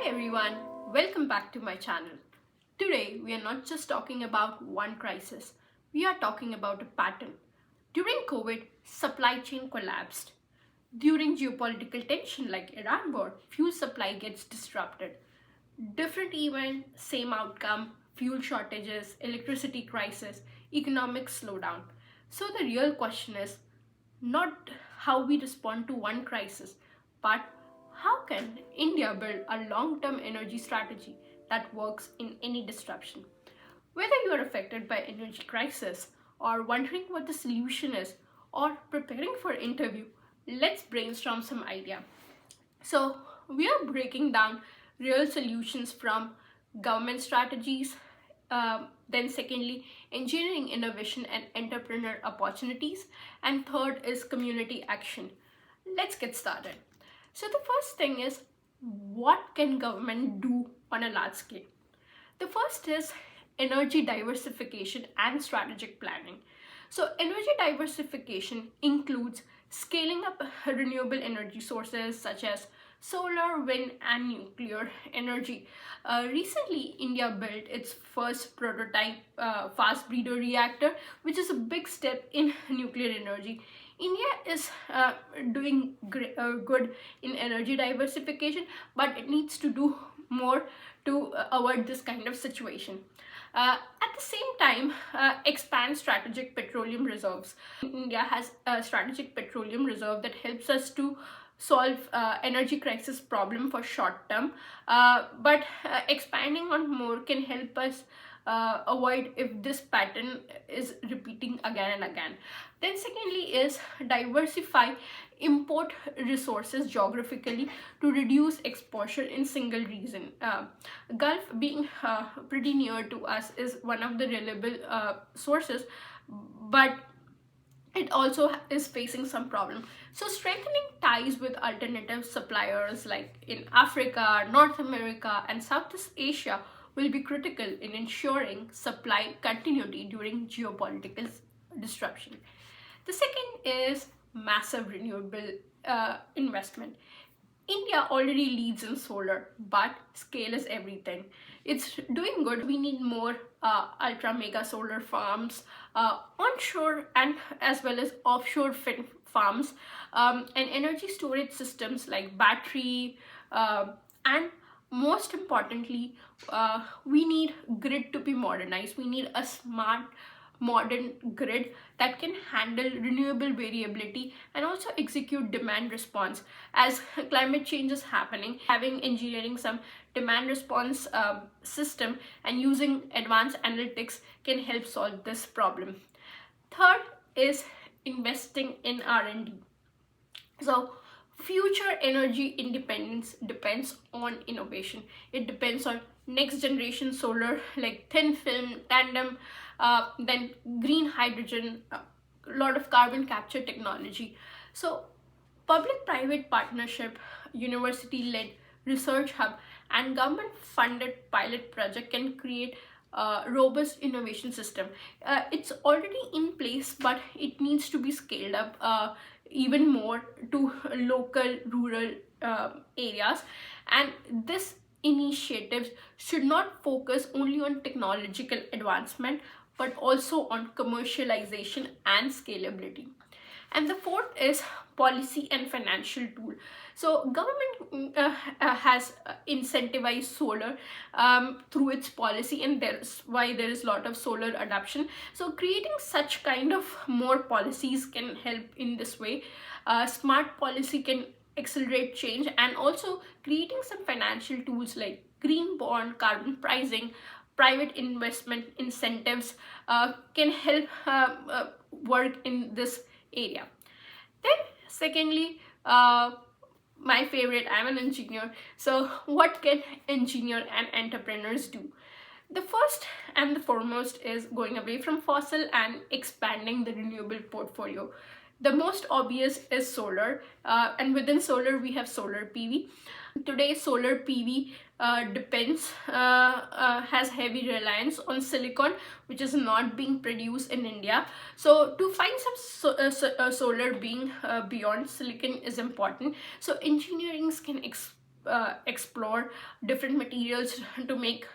everyone, welcome back to my channel. Today we are not just talking about one crisis, we are talking about a pattern. During COVID, supply chain collapsed. During geopolitical tension like Iran war, fuel supply gets disrupted. Different event, same outcome, fuel shortages, electricity crisis, economic slowdown. So the real question is not how we respond to one crisis, but how can India build a long-term energy strategy that works in any disruption? Whether you are affected by energy crisis or wondering what the solution is or preparing for interview, let's brainstorm some idea. So we are breaking down real solutions from government strategies, then secondly, engineering innovation and entrepreneur opportunities, and third is community action. Let's get started. So the first thing is, what can government do on a large scale? The first is energy diversification and strategic planning. So energy diversification includes scaling up renewable energy sources such as solar, wind, and nuclear energy. Recently, India built its first prototype fast breeder reactor, which is a big step in nuclear energy. India is doing good in energy diversification, but it needs to do more to avoid this kind of situation. At the same time, expand strategic petroleum reserves. India has a strategic petroleum reserve that helps us to solve energy crisis problem for short term, but expanding on more can help us avoid if this pattern is repeating again and again. Then secondly is diversify import resources geographically to reduce exposure in single region. Gulf being pretty near to us is one of the reliable sources, but it also is facing some problem. So strengthening ties with alternative suppliers like in Africa, North America, and Southeast Asia will be critical in ensuring supply continuity during geopolitical disruption. The second is massive renewable investment. India already leads in solar, but scale is everything. It's doing good. We need more ultra mega solar farms, onshore and as well as offshore farms, and energy storage systems like battery, and most importantly, we need grid to be modernized. We need a smart modern grid that can handle renewable variability and also execute demand response as climate change is happening. Having engineering some demand response system and using advanced analytics can help solve this problem. Third is investing in R&D. So future energy independence depends on innovation. It depends on next generation solar like thin film, tandem, then green hydrogen, a lot of carbon capture technology. So public-private partnership, university-led research hub, and government-funded pilot project can create a robust innovation system. It's already in place, but it needs to be scaled up even more to local rural areas. And this initiatives should not focus only on technological advancement but also on commercialization and scalability. And the fourth is policy and financial tool. So government has incentivized solar through its policy, and that's why there is a lot of solar adoption. So creating such kind of more policies can help in this way. Smart policy can accelerate change, and also creating some financial tools like green bond, carbon pricing, private investment incentives can help work in this area. Then secondly, my favorite, I'm an engineer, so what can engineer and entrepreneurs do? The first and the foremost is going away from fossil and expanding the renewable portfolio. The most obvious is solar, and within solar we have solar PV. Today solar PV has heavy reliance on silicon, which is not being produced in India. So to find some solar being beyond silicon is important. So engineering can explore different materials to make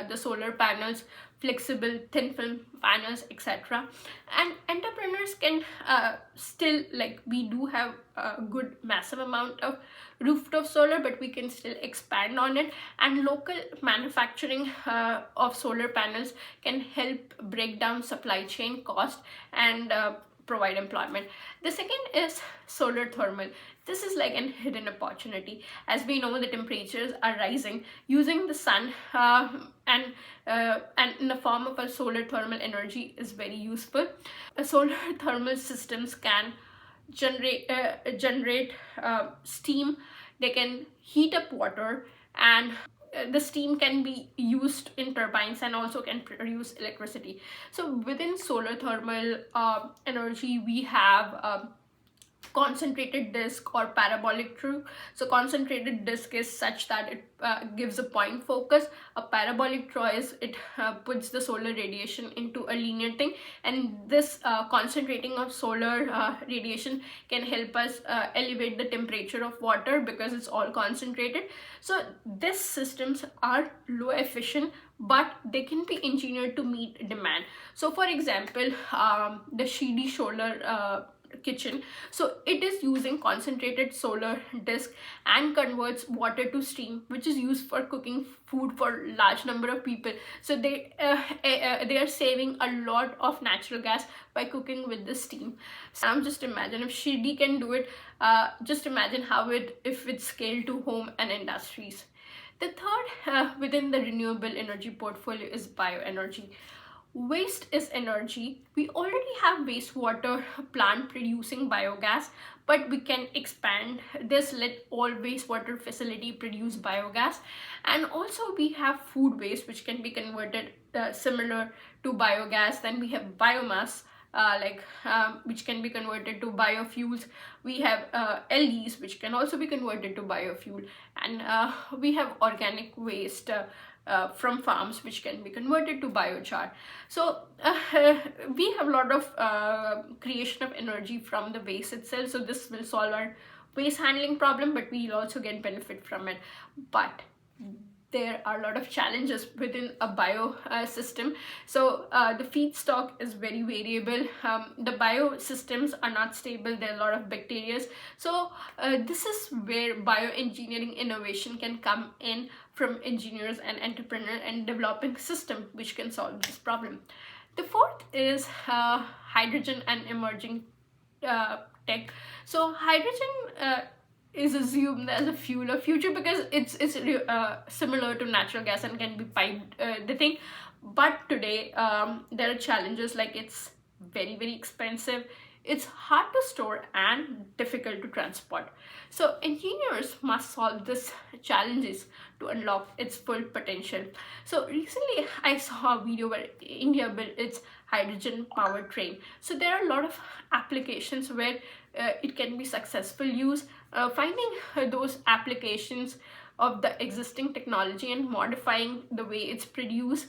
the solar panels flexible, thin film panels, etc. And entrepreneurs can still, like, we do have a good massive amount of rooftop solar, but we can still expand on it, and local manufacturing of solar panels can help break down supply chain cost and provide employment. The second is solar thermal. This is like an hidden opportunity. As we know, the temperatures are rising. Using the sun and in the form of a solar thermal energy is very useful. Solar thermal systems can generate steam. They can heat up water, and the steam can be used in turbines and also can produce electricity. So within solar thermal energy, we have concentrated disk or parabolic trough. So concentrated disk is such that it gives a point focus. A parabolic trough is it puts the solar radiation into a linear thing, and this concentrating of solar radiation can help us elevate the temperature of water because it's all concentrated. So these systems are low efficient, but they can be engineered to meet demand. So for example, the Shidi solar kitchen, so it is using concentrated solar disk and converts water to steam, which is used for cooking food for large number of people. So they are saving a lot of natural gas by cooking with the steam. So just imagine if Shidi can do it, just imagine how if it's scaled to home and industries. The third within the renewable energy portfolio is bioenergy. Waste is energy. We already have wastewater plant producing biogas, but we can expand this, let all wastewater facility produce biogas. And also we have food waste, which can be converted similar to biogas. Then we have biomass, which can be converted to biofuels. We have LDs, which can also be converted to biofuel. And we have organic waste from farms, which can be converted to biochar. So we have a lot of creation of energy from the waste itself. So this will solve our waste handling problem, but we'll also get benefit from it. But there are a lot of challenges within a bio system. So the feedstock is very variable. The biosystems are not stable. There are a lot of bacteria. So this is where bioengineering innovation can come in from engineers and entrepreneurs and developing system which can solve this problem. The fourth is hydrogen and emerging tech. So hydrogen is assumed as a fuel of future because it's similar to natural gas and can be piped the thing. But today there are challenges, like it's very expensive, it's hard to store and difficult to transport. So engineers must solve these challenges to unlock its full potential. So recently I saw a video where India built its hydrogen powered train. So there are a lot of applications where it can be successful use. Finding those applications of the existing technology and modifying the way it's produced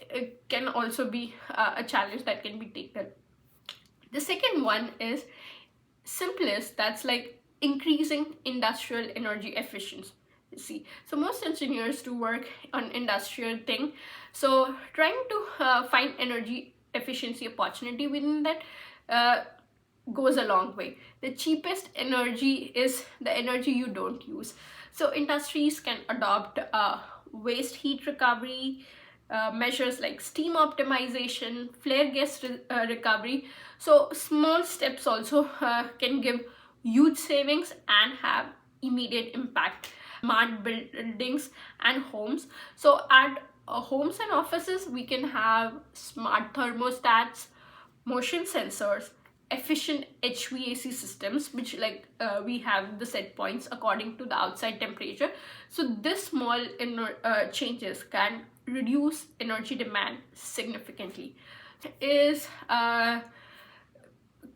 it can also be a challenge that can be taken. The second one is simplest, that's like increasing industrial energy efficiency. So most engineers do work on industrial thing, so trying to find energy efficiency opportunity within that goes a long way. The cheapest energy is the energy you don't use. So industries can adopt waste heat recovery measures like steam optimization, flare gas recovery. So small steps also can give huge savings and have immediate impact. Smart buildings and homes. So at homes and offices, we can have smart thermostats, motion sensors, efficient HVAC systems, which we have the set points according to the outside temperature. So this small changes can reduce energy demand significantly. Is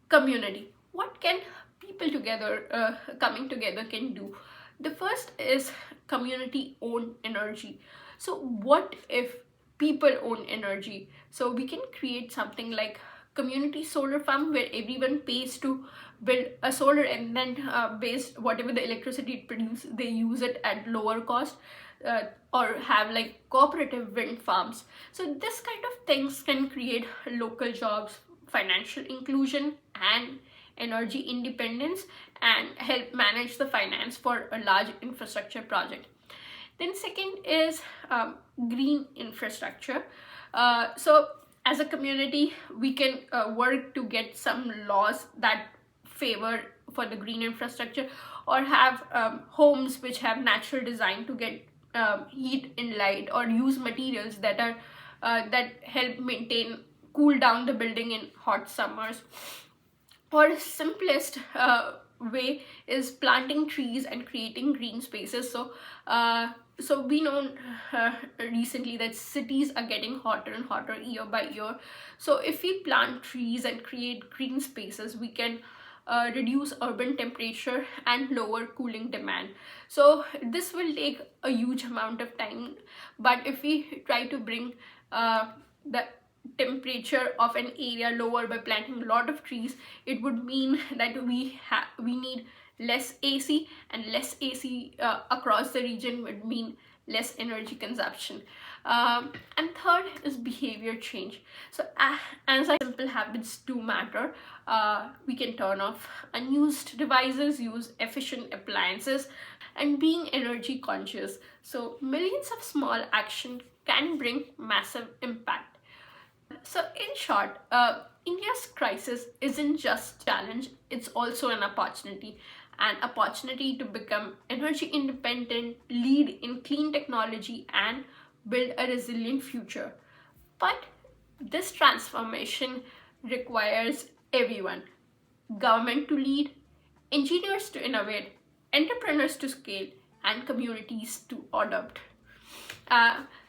community. What can people together coming together can do? The first is community owned energy. So what if people own energy? So we can create something like community solar farm where everyone pays to build a solar, and then based whatever the electricity it produces, they use it at lower cost, or have like cooperative wind farms. So this kind of things can create local jobs, financial inclusion, and energy independence, and help manage the finance for a large infrastructure project. Then second is green infrastructure. So as a community, we can work to get some laws that favor for the green infrastructure, or have homes which have natural design to get heat and light, or use materials that are that help maintain cool down the building in hot summers. Or simplest way is planting trees and creating green spaces. So we know recently that cities are getting hotter and hotter year by year. So if we plant trees and create green spaces, we can reduce urban temperature and lower cooling demand. So this will take a huge amount of time, but if we try to bring the temperature of an area lower by planting a lot of trees, it would mean that we need less AC, and less AC across the region would mean less energy consumption. And third is behavior change. So as simple habits do matter. We can turn off unused devices, use efficient appliances, and being energy conscious. So millions of small action can bring massive impact. So in short, India's crisis isn't just a challenge, it's also an opportunity. An opportunity to become energy independent, lead in clean technology, and build a resilient future. But this transformation requires everyone: government to lead, engineers to innovate, entrepreneurs to scale, and communities to adopt.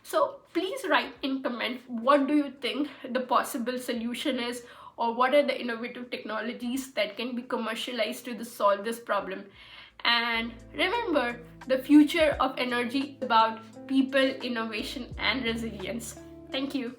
So please write in comment, what do you think the possible solution is, or what are the innovative technologies that can be commercialized to solve this problem. And remember, the future of energy is about people, innovation, and resilience. Thank you.